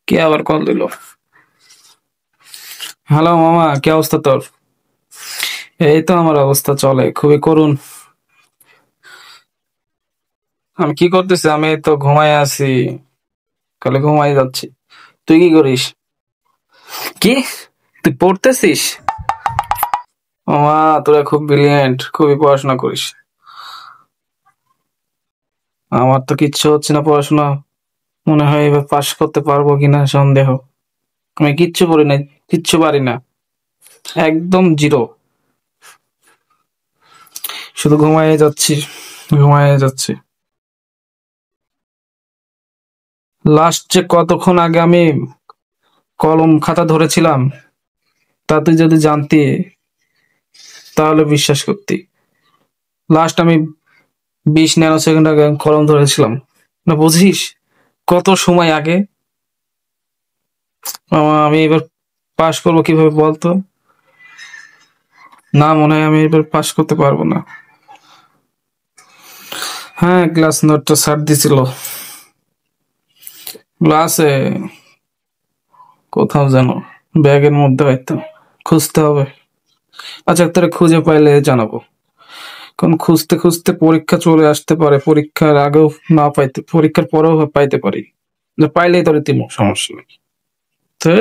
কে আবার কল দিল? হ্যালো মামা, কি অবস্থা তোর? এই তো আমার অবস্থা চলে খুবই করুণ। আমি কি করতেছি? আমি তো ঘুমাই আছি, খালি ঘুমাই যাচ্ছি। তুই কি করিস? কি, তুই পড়তেছিস? মামা, তোরা খুব ব্রিলিয়েন্ট, খুবই পড়াশোনা করিস। আমার তো কিচ্ছু হচ্ছে না পড়াশোনা। মনে হয় এবার পাশ করতে পারবো কিনা সন্দেহ। আমি কিচ্ছু পড়ি নাই, কিচ্ছু পারি না, একদম জিরো। শুধু ঘুমাই যাচ্ছি, ঘুমাই যাচ্ছি। লাস্ট যে কতক্ষণ আগে আমি কলম খাতা ধরেছিলাম, তা তুই যদি জানতি তাহলে বিশ্বাস করতি। লাস্ট আমি 20 ন্যানো সেকেন্ড আগে আমি কলম ধরেছিলাম। না বুঝিস কত সময় আগে? আমি এবার পাশ করবো কিভাবে বলতো? না, মনে হয় আমি এবার পাশ করতে পারবো না। হ্যাঁ, ক্লাস নোটটা স্যার দিছিল। ক্লাসে কোথাও যেন ব্যাগের মধ্যে হয়তো, খুঁজতে হবে। আচ্ছা, তোরা খুঁজে পাইলে জানাবো। কারণ খুঁজতে খুঁজতে পরীক্ষা চলে আসতে পারে, পরীক্ষার আগেও না পাইতে, পরীক্ষার পরেও পাইতে পারি। পাইলেই তোর দিমু, সমস্যা নেই। তো